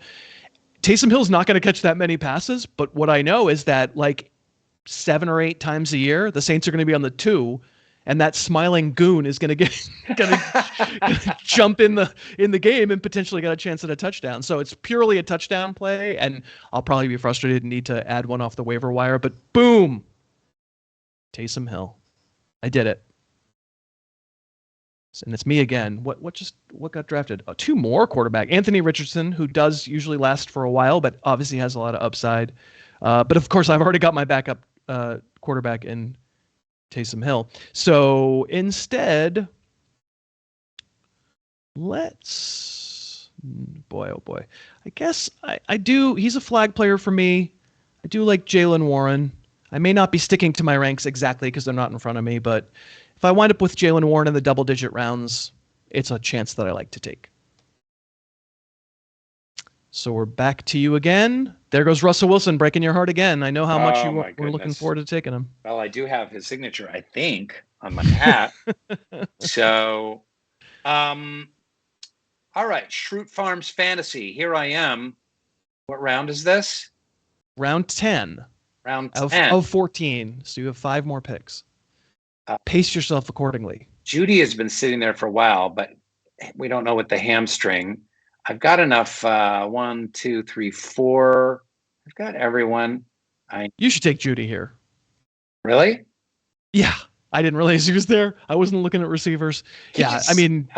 Taysom Hill's not going to catch that many passes, but what I know is that like 7 or 8 times a year, the Saints are going to be on the 2, and that smiling goon is going to jump in the game and potentially get a chance at a touchdown. So it's purely a touchdown play, and I'll probably be frustrated and need to add one off the waiver wire. But boom, Taysom Hill, I did it. And it's me again. What got drafted? 2 more quarterback. Anthony Richardson, who does usually last for a while, but obviously has a lot of upside. But of course, I've already got my backup quarterback in Taysom Hill. So instead, boy, oh boy. I guess I do. He's a flag player for me. I do like Jaylen Warren. I may not be sticking to my ranks exactly because they're not in front of me, but if I wind up with Jaylen Warren in the double-digit rounds, it's a chance that I like to take. So we're back to you again. There goes Russell Wilson breaking your heart again. I know how much you were looking forward to taking him. Well, I do have his signature, I think, on my hat. So, all right, Schrute Farms Fantasy. Here I am. What round is this? Round 10. Round 10. Of 14. So you have 5 more picks. Pace yourself accordingly. Judy has been sitting there for a while, but we don't know what the hamstring. I've got enough. 1, 2, 3, 4. I've got everyone. You should take Judy here. Really? Yeah. I didn't realize he was there. I wasn't looking at receivers. I mean,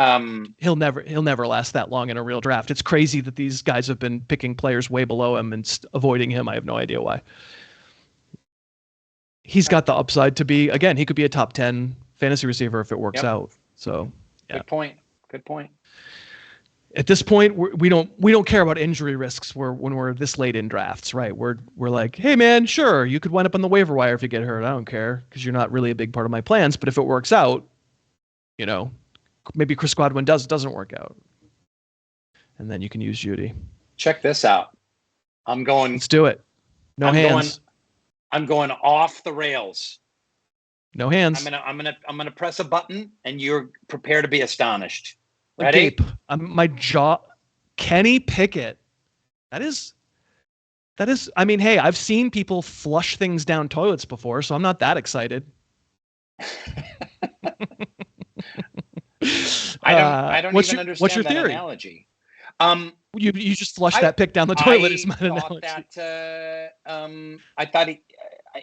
he'll never last that long in a real draft. It's crazy that these guys have been picking players way below him and avoiding him. I have no idea why. He's got the upside to be, again, he could be a top 10 fantasy receiver if it works out. So, yeah. Good point. At this point, we don't care about injury risks when we're this late in drafts, right? We're like, hey man, sure, you could wind up on the waiver wire if you get hurt. I don't care because you're not really a big part of my plans. But if it works out, maybe Chris Godwin doesn't work out, and then you can use Judy. Check this out. Let's do it. No hands. I'm going off the rails. No hands. I'm gonna press a button, and you're prepared to be astonished. Ready? Gape. My jaw. Kenny Pickett. That is. I mean, hey, I've seen people flush things down toilets before, so I'm not that excited. I don't even understand what's your that theory? Analogy. You just flush that pick down the toilet is my analogy. I thought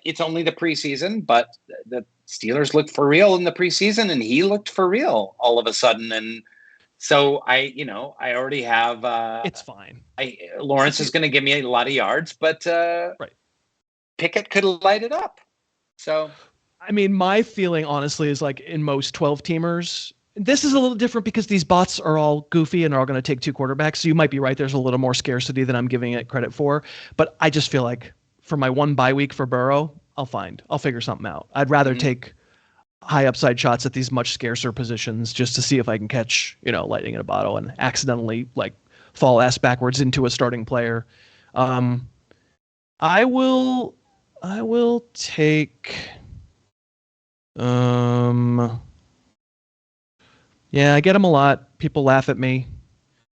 it's only the preseason, but the Steelers looked for real in the preseason, and he looked for real all of a sudden. And so I already have. It's fine. Lawrence is going to give me a lot of yards, but right. Pickett could light it up. So, I mean, my feeling honestly is like in most 12-teamers. This is a little different because these bots are all goofy and are all going to take 2 quarterbacks. So you might be right. There's a little more scarcity than I'm giving it credit for. But I just feel like for my 1 bye week for Burrow, I'll figure something out. I'd rather take high upside shots at these much scarcer positions just to see if I can catch, lightning in a bottle and accidentally fall ass backwards into a starting player. I will take, yeah, I get him a lot. People laugh at me.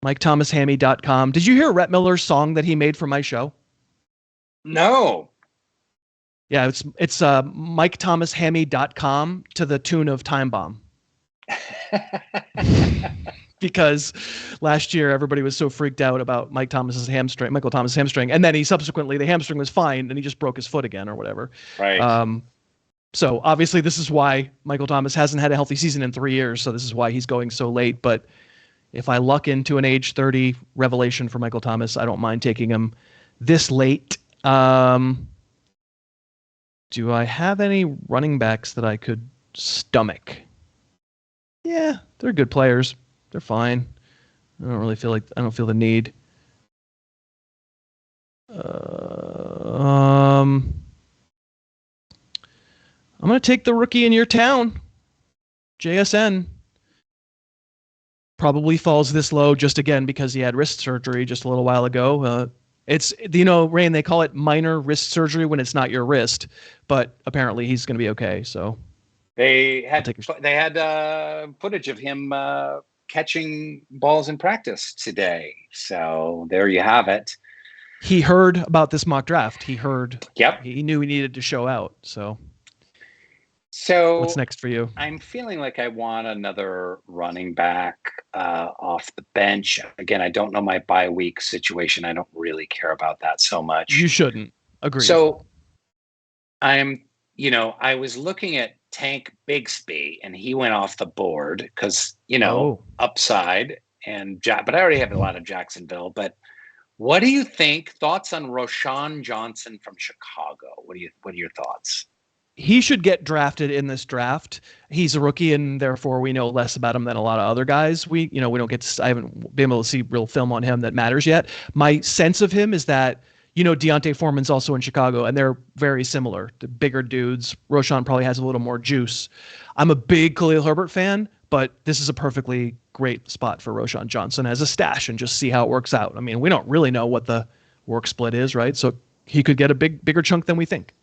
MikeThomasHammy.com. Did you hear Rhett Miller's song that he made for my show? No. Yeah, it's MikeThomasHammy.com to the tune of Time Bomb. Because last year everybody was so freaked out about Michael Thomas' hamstring, and then the hamstring was fine, and he just broke his foot again or whatever. Right. So obviously this is why Michael Thomas hasn't had a healthy season in 3 years. So this is why he's going so late. But if I luck into an age 30 revelation for Michael Thomas, I don't mind taking him this late. Do I have any running backs that I could stomach? Yeah, they're good players. They're fine. I don't feel the need. I'm going to take the rookie in your town. JSN probably falls this low just again because he had wrist surgery just a little while ago. It's, Rainn, they call it minor wrist surgery when it's not your wrist, but apparently he's going to be okay. So they had footage of him catching balls in practice today. So there you have it. He heard about this mock draft. Yep. He knew he needed to show out. So what's next for you? I'm feeling like I want another running back off the bench. Again, I don't know my bye week situation. I don't really care about that so much. You shouldn't. Agree. So I was looking at Tank Bigsby, and he went off the board because, upside but I already have a lot of Jacksonville. But what do you think? Thoughts on Roschon Johnson from Chicago? What are your thoughts? He should get drafted in this draft. He's a rookie, and therefore we know less about him than a lot of other guys. I haven't been able to see real film on him that matters yet. My sense of him is that, Deontay Foreman's also in Chicago, and they're very similar. The bigger dudes. Roschon probably has a little more juice. I'm a big Khalil Herbert fan, but this is a perfectly great spot for Roschon Johnson as a stash and just see how it works out. I mean, we don't really know what the work split is, right? So he could get a bigger chunk than we think.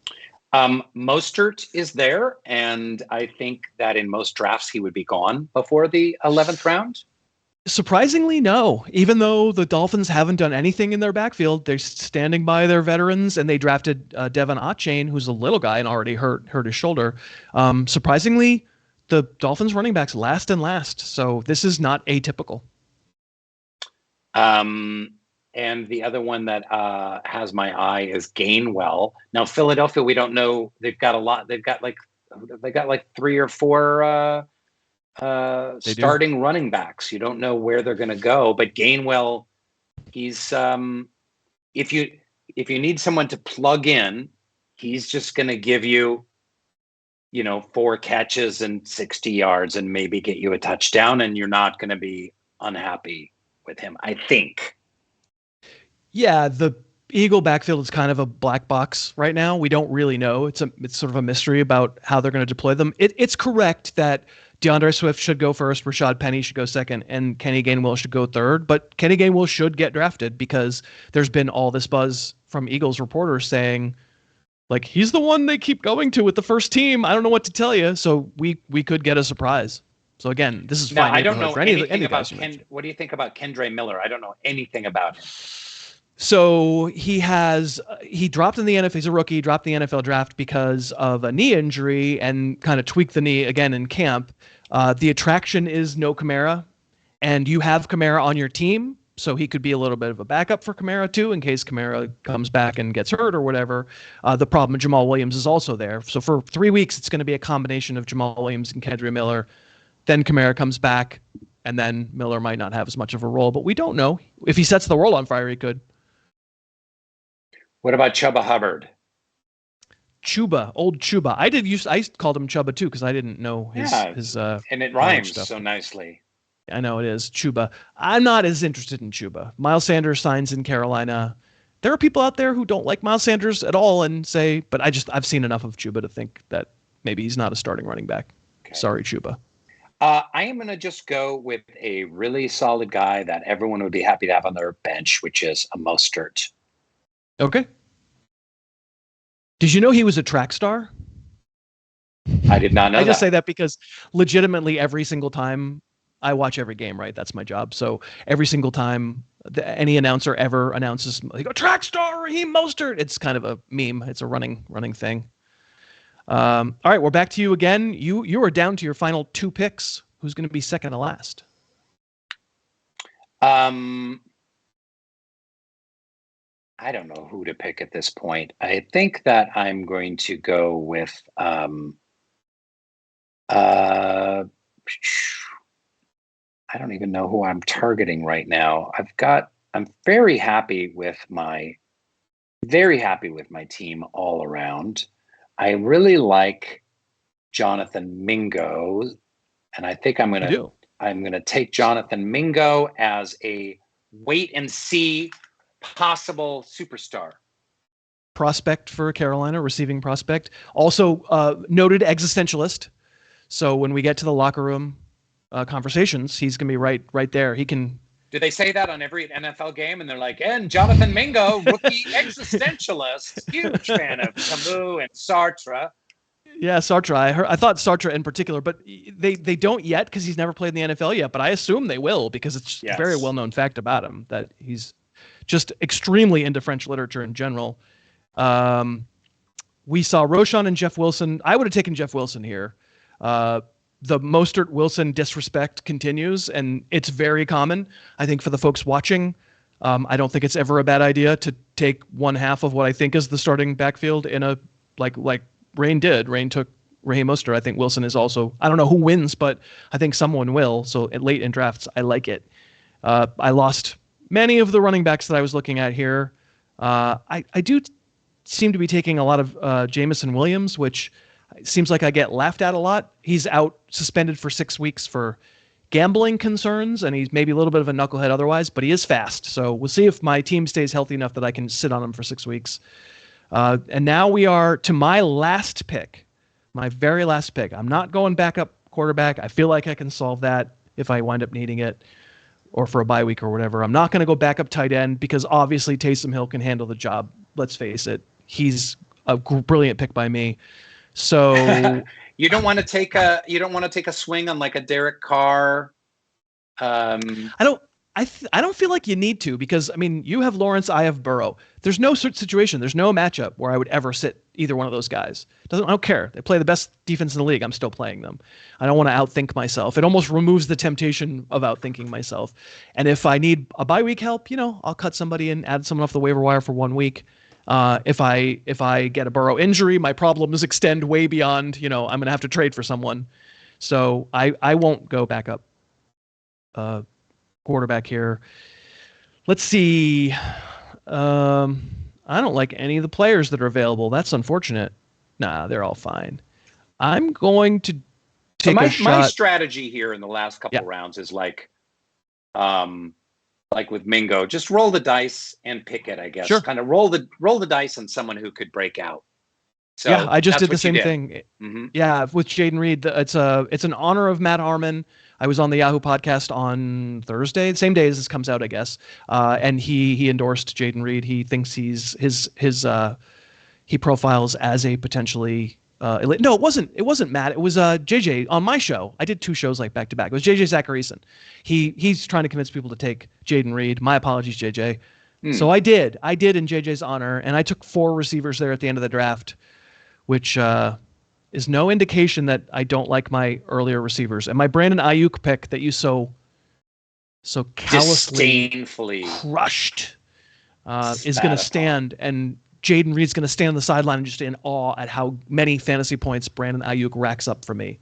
Mostert is there, and I think that in most drafts he would be gone before the 11th round. Surprisingly, no. Even though the Dolphins haven't done anything in their backfield, they're standing by their veterans, and they drafted Devon Achane, who's a little guy and already hurt his shoulder. Surprisingly, the Dolphins running backs last and last, so this is not atypical. And the other one that has my eye is Gainwell. Now, Philadelphia, we don't know. They've got a lot. They got like 3 or 4 starting running backs. You don't know where they're going to go. But Gainwell, he's if you need someone to plug in, he's just going to give you, 4 catches and 60 yards and maybe get you a touchdown, and you're not going to be unhappy with him, I think. Yeah, the Eagle backfield is kind of a black box right now. We don't really know. It's sort of a mystery about how they're going to deploy them. It's correct that DeAndre Swift should go first, Rashad Penny should go second, and Kenny Gainwell should go third. But Kenny Gainwell should get drafted because there's been all this buzz from Eagles reporters saying, Like, he's the one they keep going to with the first team. I don't know what to tell you. So we could get a surprise. So again, this is Now, fine. I don't know for anything any about guys. What do you think about Kendre Miller? I don't know anything about him. So he dropped in the NFL. He's a rookie. He dropped the NFL draft because of a knee injury and kind of tweaked the knee again in camp. The attraction is no Kamara, and you have Kamara on your team, so he could be a little bit of a backup for Kamara too, in case Kamara comes back and gets hurt or whatever. The problem, Jamal Williams is also there. So for 3 weeks, it's going to be a combination of Jamal Williams and Kendre Miller. Then Kamara comes back, and then Miller might not have as much of a role, but we don't know. If he sets the world on fire, he could. What about Chuba Hubbard? Old Chuba. I called him Chuba too because I didn't know his and it rhymes so nicely. I know it is Chuba. I'm not as interested in Chuba. Miles Sanders signs in Carolina. There are people out there who don't like Miles Sanders at all and say, but I've seen enough of Chuba to think that maybe he's not a starting running back. Okay. Sorry, Chuba. I am going to just go with a really solid guy that everyone would be happy to have on their bench, which is a Mostert. Okay. Did you know he was a track star? I did not know I just say that because legitimately every single time I watch every game, right? That's my job. So every single time any announcer ever announces like a track star, Raheem Mostert, it's kind of a meme. It's a running thing. All right, we're back to you again. You are down to your final 2 picks. Who's going to be second to last? I don't know who to pick at this point. I think that I'm going to go with I don't even know who I'm targeting right now. I'm very happy with my team all around. I really like Jonathan Mingo, and I think I'm gonna take Jonathan Mingo as a wait and see possible superstar prospect for Carolina, receiving prospect, also noted existentialist. So when we get to the locker room conversations, he's gonna be right there. He can. Do they say that on every NFL game? And they're like, and Jonathan Mingo, rookie existentialist, huge fan of Camus and Sartre. Yeah, Sartre. I thought Sartre in particular, but they don't yet because he's never played in the NFL yet. But I assume they will because it's a very well known fact about him that he's just extremely into French literature in general. We saw Roschon and Jeff Wilson. I would have taken Jeff Wilson here. The Mostert-Wilson disrespect continues, and it's very common. I think for the folks watching, I don't think it's ever a bad idea to take one half of what I think is the starting backfield in a like Rainn did. Rainn took Raheem Mostert. I think Wilson is also. I don't know who wins, but I think someone will. So late in drafts, I like it. I lost many of the running backs that I was looking at here. I do seem to be taking a lot of Jameson Williams, which seems like I get laughed at a lot. He's out suspended for 6 weeks for gambling concerns, and he's maybe a little bit of a knucklehead otherwise, but he is fast. So we'll see if my team stays healthy enough that I can sit on him for 6 weeks. And now we are to my last pick, my very last pick. I'm not going backup quarterback. I feel like I can solve that if I wind up needing it or for a bye week or whatever. I'm not going to go backup tight end because obviously Taysom Hill can handle the job. Let's face it. He's a brilliant pick by me. So you don't want to take a swing on like a Derek Carr. I don't feel like you need to because I mean you have Lawrence, I have Burrow. There's no situation. There's no matchup where I would ever sit either one of those guys. I don't care. They play the best defense in the league. I'm still playing them. I don't want to outthink myself. It almost removes the temptation of outthinking myself. And if I need a bye week help, I'll cut somebody and add someone off the waiver wire for 1 week. If I get a Burrow injury, my problems extend way beyond, I'm going to have to trade for someone. So I won't go back up quarterback here. Let's see. I don't like any of the players that are available. That's unfortunate. Nah, they're all fine. I'm going to take a shot. My strategy here in the last couple of rounds is like with Mingo, just roll the dice and pick it, I guess. Sure. Kind of roll the dice on someone who could break out. So yeah, I just did the same thing. Mm-hmm. Yeah, with Jaden Reed. It's an honor of Matt Harmon. I was on the Yahoo podcast on Thursday, the same day as this comes out, I guess. And he endorsed Jaden Reed. He thinks his he profiles as a potentially elite. No, it wasn't Matt. It was JJ on my show. I did 2 shows like back to back. It was JJ Zacharyson. He's trying to convince people to take Jaden Reed. My apologies, JJ. So I did in JJ's honor, and I took 4 receivers there at the end of the draft, which is no indication that I don't like my earlier receivers. And my Brandon Ayuk pick that you so callously disdainfully crushed is going to stand, and Jaden Reed's going to stand on the sideline and just in awe at how many fantasy points Brandon Ayuk racks up for me.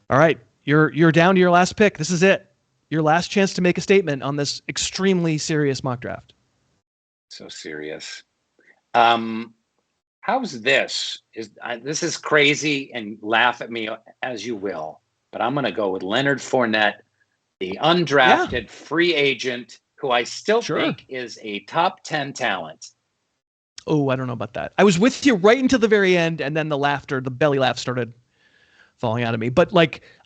All right, you're down to your last pick. This is it. Your last chance to make a statement on this extremely serious mock draft. So serious. How's this? This is crazy, and laugh at me as you will, but I'm going to go with Leonard Fournette, the undrafted free agent, who I still think is a top 10 talent. Oh, I don't know about that. I was with you right until the very end, and then the belly laugh started falling out of me. But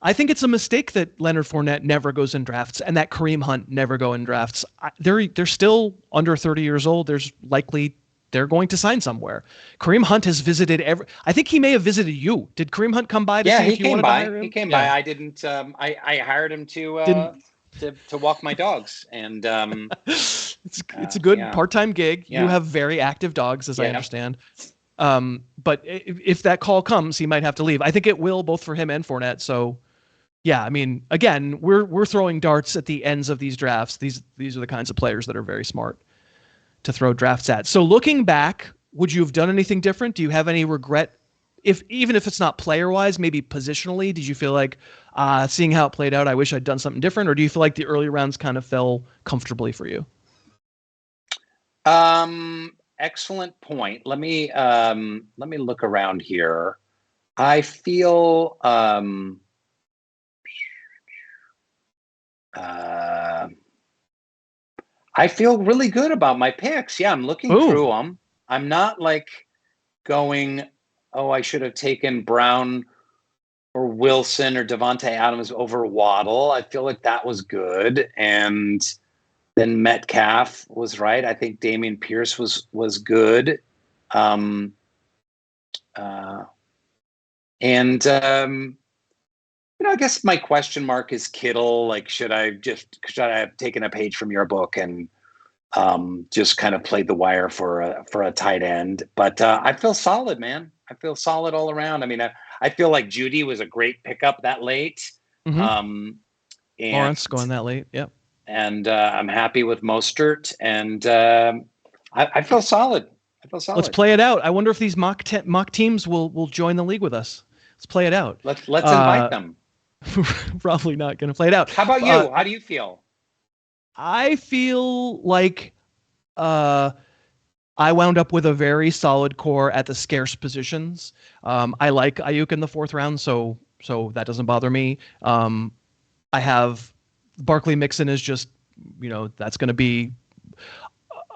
I think it's a mistake that Leonard Fournette never goes in drafts, and that Kareem Hunt never go in drafts. They're still under 30 years old. There's likely they're going to sign somewhere. Kareem Hunt has visited I think he may have visited you. Did Kareem Hunt come by to see if you wanted to hire him? He came by. I didn't. I hired him to walk my dogs, and it's a good part-time gig. Yeah. You have very active dogs, as I understand. But if that call comes, he might have to leave. I think it will, both for him and Fournette. So, yeah, I mean, again, we're throwing darts at the ends of these drafts. These are the kinds of players that are very smart to throw drafts at. So, looking back, would you have done anything different? Do you have any regret? Even if it's not player-wise, maybe positionally, did you feel like, seeing how it played out, I wish I'd done something different? Or do you feel like the early rounds kind of fell comfortably for you? Excellent point. Let me look around here. I feel really good about my picks. Yeah, I'm looking through them. I'm not going, oh, I should have taken Brown or Wilson or Devontae Adams over Waddle. I feel like that was good. And then Metcalf was right. I think Dameon Pierce was good. I guess my question mark is Kittle. Should I have taken a page from your book and just kind of played the wire for a tight end? But I feel solid, man. I feel solid all around. I mean, I feel like Judy was a great pickup that late. Mm-hmm. Lawrence going that late. Yep. And I'm happy with Mostert, and I feel solid. Let's play it out. I wonder if these mock teams will join the league with us. Let's play it out. Let's invite them. Probably not going to play it out. How about you? How do you feel? I feel like I wound up with a very solid core at the scarce positions. I like Ayuk in the 4th round, so that doesn't bother me. I have Barkley Mixon is just, that's going to be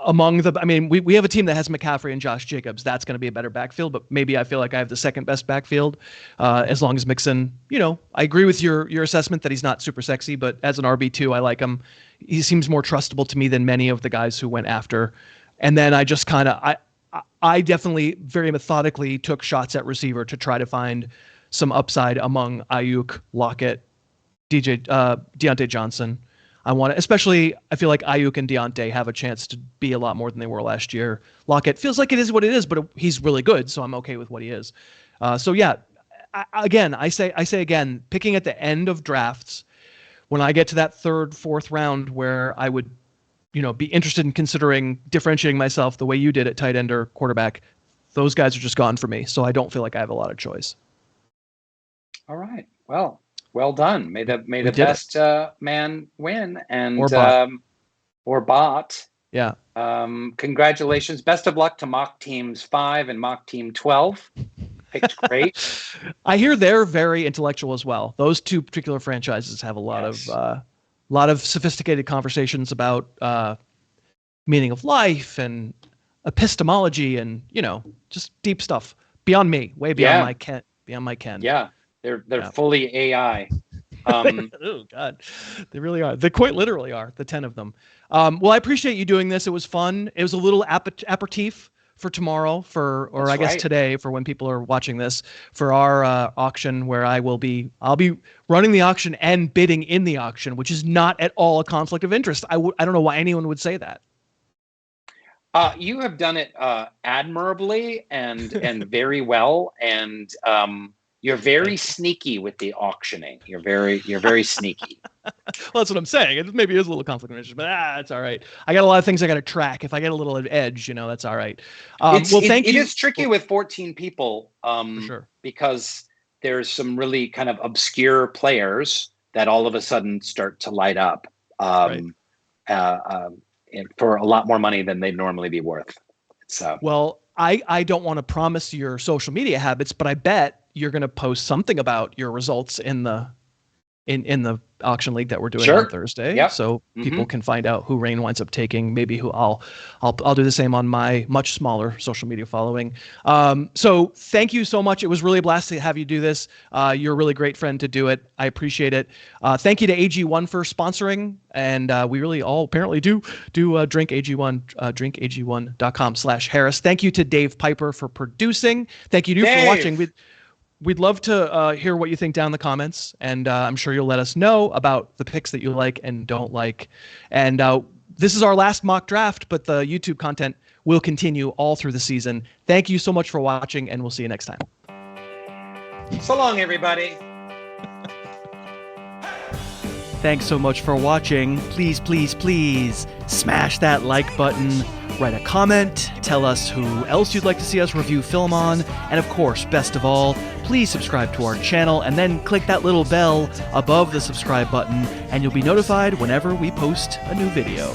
among the. I mean, we have a team that has McCaffrey and Josh Jacobs. That's going to be a better backfield, but maybe I feel like I have the second best backfield. As long as Mixon, I agree with your assessment that he's not super sexy, but as an RB2, I like him. He seems more trustable to me than many of the guys who went after. And then I just I definitely very methodically took shots at receiver to try to find some upside among Ayuk, Lockett, Deontay Johnson. I feel like Ayuk and Deontay have a chance to be a lot more than they were last year. Lockett feels like it is what it is, but he's really good, so I'm okay with what he is. So yeah, I say again, picking at the end of drafts, when I get to that 3rd, 4th round where I would, be interested in considering differentiating myself the way you did at tight end or quarterback, those guys are just gone for me. So I don't feel like I have a lot of choice. All right. Well done. May the best man win, and or bot. Yeah. Congratulations. Best of luck to mock teams 5 and mock team 12. Picked great. I hear they're very intellectual as well. Those 2 particular franchises have a lot of sophisticated conversations about meaning of life and epistemology and just deep stuff beyond me, way beyond my ken. Yeah. They're fully AI. Oh God, they really are. They quite literally are. The 10 of them. Well, I appreciate you doing this. It was fun. It was a little aperitif for tomorrow or That's I guess right. today for when people are watching this for our auction where I'll be running the auction and bidding in the auction, which is not at all a conflict of interest. I don't know why anyone would say that. You have done it admirably and very well, and you're very sneaky with the auctioning. You're very sneaky. Well, that's what I'm saying. It maybe is a little conflict of interest, but it's all right. I got a lot of things I got to track. If I get a little edge, that's all right. Thank you. It is tricky with 14 people, for sure, because there's some really kind of obscure players that all of a sudden start to light up. Right. For a lot more money than they'd normally be worth. So, well, I don't want to promise your social media habits, but I bet you're going to post something about your results in the auction league that we're doing on Thursday. Yep. So people can find out who Rainn winds up taking. Maybe who I'll do the same on my much smaller social media following. So thank you so much. It was really a blast to have you do this. You're a really great friend to do it. I appreciate it. Thank you to AG1 for sponsoring. And we really all apparently do drink AG1, drinkag1.com/Harris. Thank you to Dave Pyper for producing. Thank you for watching. We'd love to hear what you think down in the comments, and I'm sure you'll let us know about the picks that you like and don't like. And this is our last mock draft, but the YouTube content will continue all through the season. Thank you so much for watching, and we'll see you next time. So long, everybody. Thanks so much for watching. Please, please, please smash that like button. Write a comment, tell us who else you'd like to see us review film on, and of course, best of all, please subscribe to our channel and then click that little bell above the subscribe button and you'll be notified whenever we post a new video.